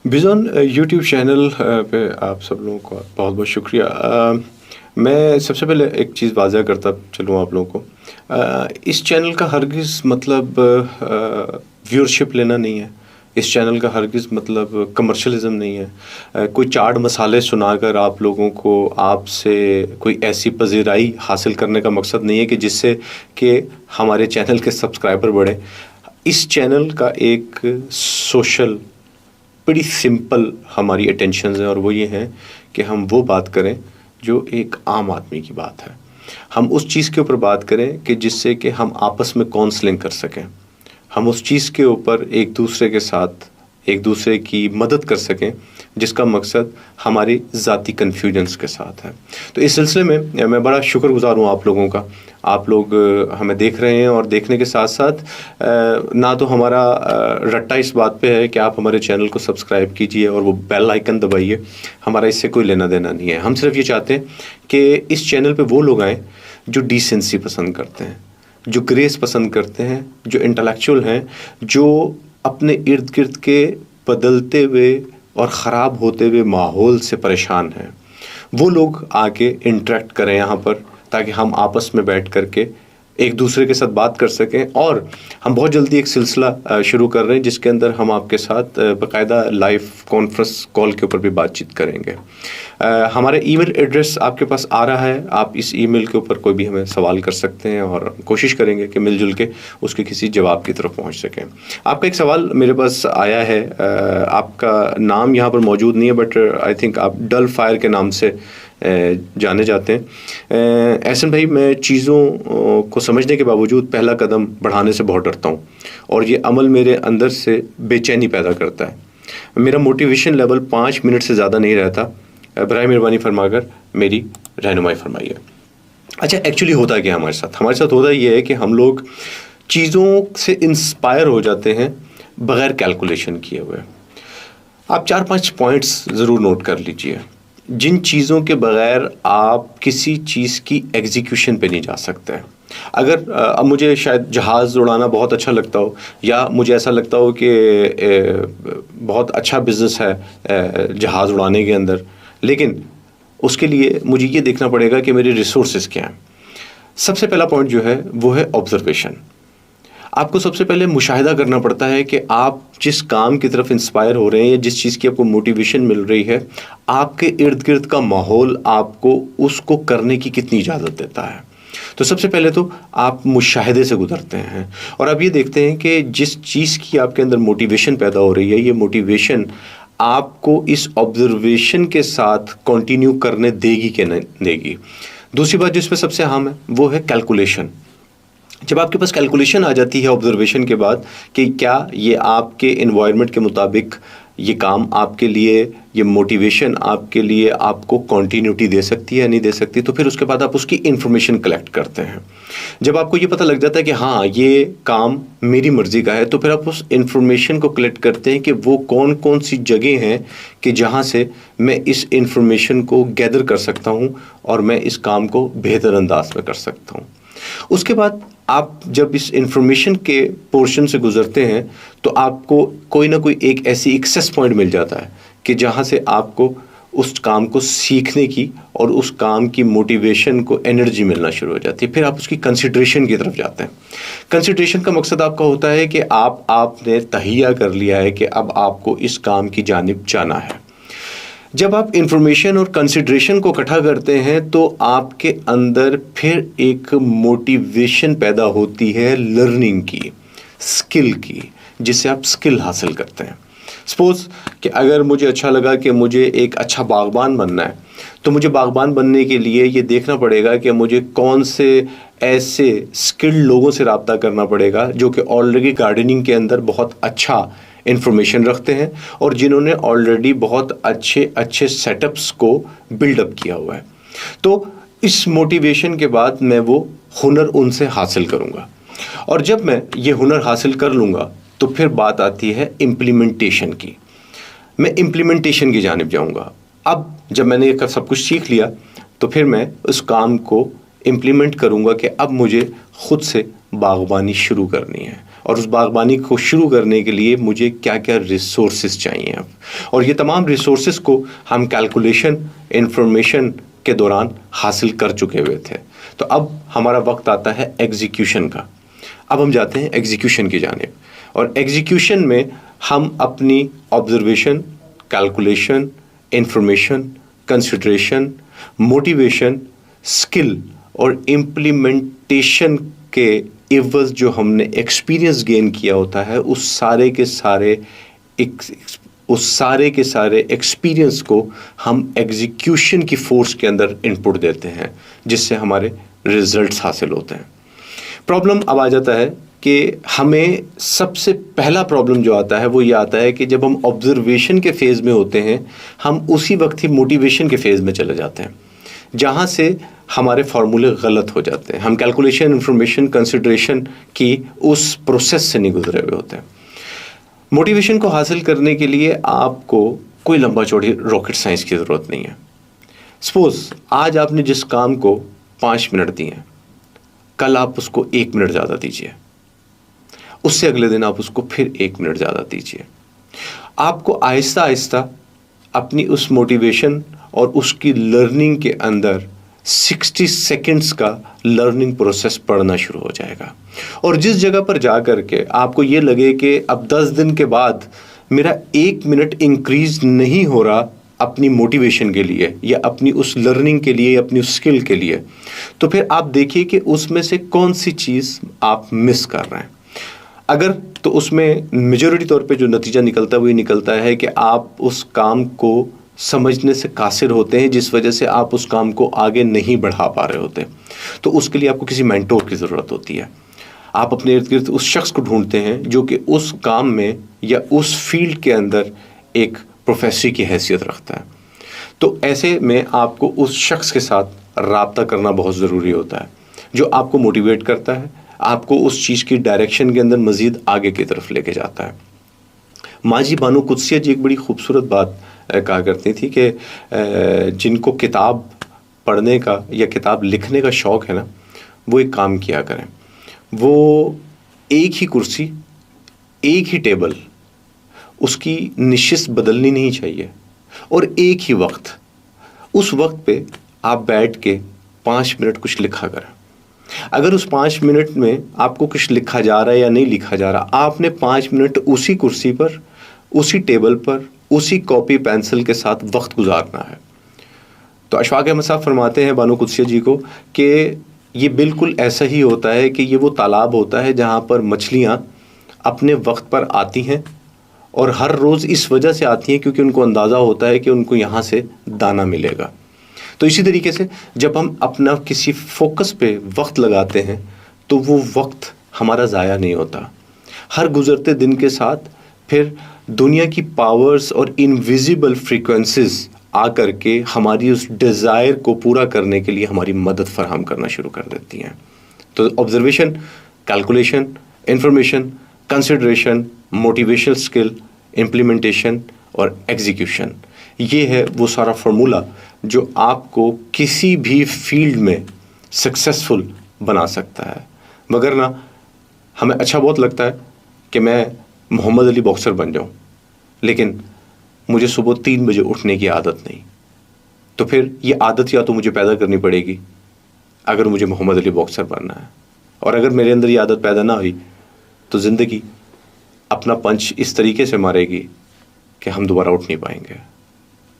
बिज़ॉन YouTube channel पे आप सब लोगों का बहुत बहुत शुक्रिया। मैं सबसे पहले एक चीज़ वाज़ह करता चलूँ आप लोगों को। इस चैनल का हरगिज़ मतलब व्यूअरशिप लेना नहीं है। इस चैनल का हरगिज़ मतलब कमर्शियलिज़म नहीं है। कोई चाट मसाले सुनाकर आप लोगों को आपसे कोई ऐसी पज़ीराई हासिल करने का मकसद नहीं है कि जिससे कि हमारे चैनल के सब्सक्राइबर बढ़े। इस चैनल का एक सोशल बड़ी सिंपल हमारी अटेंशंस हैं और वो ये हैं कि हम वो बात करें जो एक आम आदमी की बात है। हम उस चीज़ के ऊपर बात करें कि जिससे कि हम आपस में काउंसलिंग कर सकें। हम उस चीज़ के ऊपर एक दूसरे के साथ एक दूसरे की मदद कर सकें जिसका मकसद हमारी ज़ाती कन्फ्यूजन्स के साथ है। तो इस सिलसिले में मैं बड़ा शुक्रगुज़ार हूँ आप लोगों का। आप लोग हमें देख रहे हैं और देखने के साथ साथ ना तो हमारा रट्टा इस बात पे है कि आप हमारे चैनल को सब्सक्राइब कीजिए और वो बेल आइकन दबाइए। हमारा इससे कोई लेना देना नहीं है। हम सिर्फ ये चाहते हैं कि इस चैनल पे वो लोग आएँ जो डिसेंसी पसंद करते हैं, जो ग्रेस पसंद करते हैं, जो इंटेलेक्चुअल हैं, जो अपने इर्द गिर्द के बदलते हुए और ख़राब होते हुए माहौल से परेशान हैं। वो लोग आके इंटरेक्ट करें यहाँ पर ताकि हम आपस में बैठ कर के एक दूसरे के साथ बात कर सकें। और हम बहुत जल्दी एक सिलसिला शुरू कर रहे हैं जिसके अंदर हम आपके साथ बाकायदा लाइव कॉन्फ्रेंस कॉल के ऊपर भी बातचीत करेंगे। हमारा ईमेल एड्रेस आपके पास आ रहा है। आप इस ईमेल के ऊपर कोई भी हमें सवाल कर सकते हैं और कोशिश करेंगे कि मिलजुल के उसके किसी जवाब की तरफ पहुंच सकें। आपका एक सवाल मेरे पास आया है। आपका नाम यहाँ पर मौजूद नहीं है बट आई थिंक आप डल फायर के नाम से जाने जाते हैं। एहसन भाई, मैं चीज़ों को समझने के बावजूद पहला कदम बढ़ाने से बहुत डरता हूँ और ये अमल मेरे अंदर से बेचैनी पैदा करता है। मेरा मोटिवेशन लेवल 5 मिनट से ज़्यादा नहीं रहता। बराए मेहरबानी फरमाकर मेरी रहनुमाई फरमाइए। अच्छा, एक्चुअली होता क्या हमारे साथ होता ये है कि हम लोग चीज़ों से इंस्पायर हो जाते हैं बग़ैर कैलकुलेशन किए हुए। आप 4-5 पॉइंट्स ज़रूर नोट कर लीजिए जिन चीज़ों के बग़ैर आप किसी चीज़ की एग्जीक्यूशन पे नहीं जा सकते। अगर अब मुझे शायद जहाज़ उड़ाना बहुत अच्छा लगता हो या मुझे ऐसा लगता हो कि बहुत अच्छा बिज़नेस है जहाज़ उड़ाने के अंदर, लेकिन उसके लिए मुझे ये देखना पड़ेगा कि मेरे रिसोर्सेज क्या हैं। सबसे पहला पॉइंट जो है वो है ऑब्जर्वेशन। आपको सबसे पहले मुशाहिदा करना पड़ता है कि आप जिस काम की तरफ इंस्पायर हो रहे हैं या जिस चीज़ की आपको मोटिवेशन मिल रही है, आपके इर्द गिर्द का माहौल आपको उसको करने की कितनी इजाज़त देता है। तो सबसे पहले तो आप मुशाहिदे से गुजरते हैं और अब ये देखते हैं कि जिस चीज़ की आपके अंदर मोटिवेशन पैदा हो रही है, ये मोटिवेशन आपको इस ऑब्जर्वेशन के साथ कंटिन्यू करने देगी कि नहीं देगी। दूसरी बात जो इसमें सबसे अहम है वो है कैलकुलेशन। जब आपके पास कैलकुलेशन आ जाती है ऑब्जर्वेशन के बाद कि क्या ये आपके एनवायरनमेंट के मुताबिक ये काम आपके लिए, ये मोटिवेशन आपके लिए आपको कंटिन्यूटी दे सकती है या नहीं दे सकती, तो फिर उसके बाद आप उसकी इन्फॉर्मेशन कलेक्ट करते हैं। जब आपको ये पता लग जाता है कि हाँ ये काम मेरी मर्ज़ी का है, तो फिर आप उस इन्फॉर्मेशन को कलेक्ट करते हैं कि वो कौन कौन सी जगह हैं कि जहाँ से मैं इस इन्फॉर्मेशन को गैदर कर सकता हूँ और मैं इस काम को बेहतर अंदाज में कर सकता हूँ। उसके बाद आप जब इस इंफॉर्मेशन के पोर्शन से गुजरते हैं तो आपको कोई ना कोई एक ऐसी एक्सेस पॉइंट मिल जाता है कि जहाँ से आपको उस काम को सीखने की और उस काम की मोटिवेशन को एनर्जी मिलना शुरू हो जाती है। फिर आप उसकी कंसिडरेशन की तरफ जाते हैं। कंसिडरेशन का मकसद आपका होता है कि आपने तहिया कर लिया है कि अब आपको इस काम की जानिब जाना है। जब आप इंफॉर्मेशन और कंसिडरेशन को इकट्ठा करते हैं तो आपके अंदर फिर एक मोटिवेशन पैदा होती है लर्निंग की, स्किल की, जिससे आप स्किल हासिल करते हैं। सपोज़ कि अगर मुझे अच्छा लगा कि मुझे एक अच्छा बागबान बनना है, तो मुझे बागबान बनने के लिए ये देखना पड़ेगा कि मुझे कौन से ऐसे स्किल्ड लोगों से रब्ता करना पड़ेगा जो कि ऑलरेडी गार्डनिंग के अंदर बहुत अच्छा इन्फॉर्मेशन रखते हैं और जिन्होंने ऑलरेडी बहुत अच्छे अच्छे सेटअप्स को बिल्डअप किया हुआ है। तो इस मोटिवेशन के बाद मैं वो हुनर उनसे हासिल करूँगा और जब मैं ये हुनर हासिल कर लूँगा तो फिर बात आती है इम्प्लीमेंटेशन की। मैं इम्प्लीमेंटेशन की जानिब जाऊँगा। अब जब मैंने ये सब कुछ सीख लिया तो फिर मैं उस काम को इम्प्लीमेंट करूँगा कि अब मुझे ख़ुद से बागबानी शुरू करनी है اور اس باغبانی کو شروع کرنے کے لیے مجھے کیا کیا ریسورسز چاہیے اب، اور یہ تمام ریسورسز کو ہم کیلکولیشن انفارمیشن کے دوران حاصل کر چکے ہوئے تھے۔ تو اب ہمارا وقت آتا ہے ایگزیکیوشن کا۔ اب ہم جاتے ہیں ایگزیکیوشن کی جانب، اور ایگزیکیوشن میں ہم اپنی observation, calculation, information, consideration, motivation, skill اور امپلیمنٹیشن کے عوض جو ہم نے ایکسپیرئنس گین کیا ہوتا ہے، اس سارے کے سارے ایکسپیرئنس کو ہم ایگزیکیوشن کی فورس کے اندر انپٹ دیتے ہیں، جس سے ہمارے ریزلٹس حاصل ہوتے ہیں۔ پرابلم اب آ جاتا ہے کہ ہمیں سب سے پہلا پرابلم جو آتا ہے وہ یہ آتا ہے کہ جب ہم آبزرویشن کے فیز میں ہوتے ہیں، ہم اسی وقت ہی موٹیویشن کے فیز میں چلے جاتے ہیں، جہاں سے ہمارے فارمولے غلط ہو جاتے ہیں۔ ہم کیلکولیشن، انفارمیشن، کنسیڈریشن کی اس پروسیس سے نہیں گزرے ہوئے ہوتے ہیں۔ موٹیویشن کو حاصل کرنے کے لیے آپ کو کوئی لمبا چوڑی راکٹ سائنس کی ضرورت نہیں ہے۔ سپوز آج آپ نے جس کام کو 5 منٹ دیے ہیں، کل آپ اس کو 1 منٹ زیادہ دیجیے، اس سے اگلے دن آپ اس کو پھر 1 منٹ زیادہ دیجیے۔ آپ کو آہستہ آہستہ اپنی اس موٹیویشن اور اس کی لرننگ کے اندر 60 سیکنڈز کا لرننگ پروسیس پڑھنا شروع ہو جائے گا، اور جس جگہ پر جا کر کے آپ کو یہ لگے کہ اب 10 دن کے بعد میرا 1 منٹ انکریز نہیں ہو رہا اپنی موٹیویشن کے لیے یا اپنی اس لرننگ کے لیے یا اپنی اسکل کے لیے، تو پھر آپ دیکھیے کہ اس میں سے کون سی چیز آپ مس کر رہے ہیں۔ اگر تو اس میں میجورٹی طور پہ جو نتیجہ نکلتا ہے وہ یہ نکلتا ہے کہ آپ اس کام کو سمجھنے سے قاصر ہوتے ہیں، جس وجہ سے آپ اس کام کو آگے نہیں بڑھا پا رہے ہوتے، تو اس کے لیے آپ کو کسی مینٹور کی ضرورت ہوتی ہے۔ آپ اپنے ارد گرد اس شخص کو ڈھونڈتے ہیں جو کہ اس کام میں یا اس فیلڈ کے اندر ایک پروفیسر کی حیثیت رکھتا ہے۔ تو ایسے میں آپ کو اس شخص کے ساتھ رابطہ کرنا بہت ضروری ہوتا ہے، جو آپ کو موٹیویٹ کرتا ہے، آپ کو اس چیز کی ڈائریکشن کے اندر مزید آگے کی طرف لے کے جاتا ہے۔ ماجی بانو قدسیہ جی ایک بڑی خوبصورت بات کہا کرتی تھی کہ جن کو کتاب پڑھنے کا یا کتاب لکھنے کا شوق ہے نا، وہ ایک کام کیا کریں، وہ ایک ہی کرسی، ایک ہی ٹیبل، اس کی نشست بدلنی نہیں چاہیے، اور ایک ہی وقت، اس وقت پہ آپ بیٹھ کے 5 منٹ کچھ لکھا کریں۔ اگر اس 5 منٹ میں آپ کو کچھ لکھا جا رہا ہے یا نہیں لکھا جا رہا، آپ نے 5 منٹ اسی کرسی پر، اسی ٹیبل پر، اسی کاپی پینسل کے ساتھ وقت گزارنا ہے۔ تو اشفاق احمد صاحب فرماتے ہیں بانو قدسیہ جی کو کہ یہ بالکل ایسا ہی ہوتا ہے کہ یہ وہ تالاب ہوتا ہے جہاں پر مچھلیاں اپنے وقت پر آتی ہیں، اور ہر روز اس وجہ سے آتی ہیں کیونکہ ان کو اندازہ ہوتا ہے کہ ان کو یہاں سے دانہ ملے گا۔ تو اسی طریقے سے جب ہم اپنا کسی فوکس پہ وقت لگاتے ہیں تو وہ وقت ہمارا ضائع نہیں ہوتا۔ ہر گزرتے دن کے ساتھ پھر دنیا کی پاورز اور انویزیبل فریکوینسیز آ کر کے ہماری اس ڈیزائر کو پورا کرنے کے لیے ہماری مدد فراہم کرنا شروع کر دیتی ہیں۔ تو observation, calculation, information, consideration, motivational skill, implementation اور ایگزیکیوشن، یہ ہے وہ سارا فارمولا جو آپ کو کسی بھی فیلڈ میں سکسیسفل بنا سکتا ہے۔ مگر نہ ہمیں اچھا بہت لگتا ہے کہ میں محمد علی باکسر بن جاؤں، لیکن مجھے صبح 3 بجے اٹھنے کی عادت نہیں، تو پھر یہ عادت یا تو مجھے پیدا کرنی پڑے گی اگر مجھے محمد علی باکسر بننا ہے، اور اگر میرے اندر یہ عادت پیدا نہ ہوئی تو زندگی اپنا پنچ اس طریقے سے مارے گی کہ ہم دوبارہ اٹھ نہیں پائیں گے۔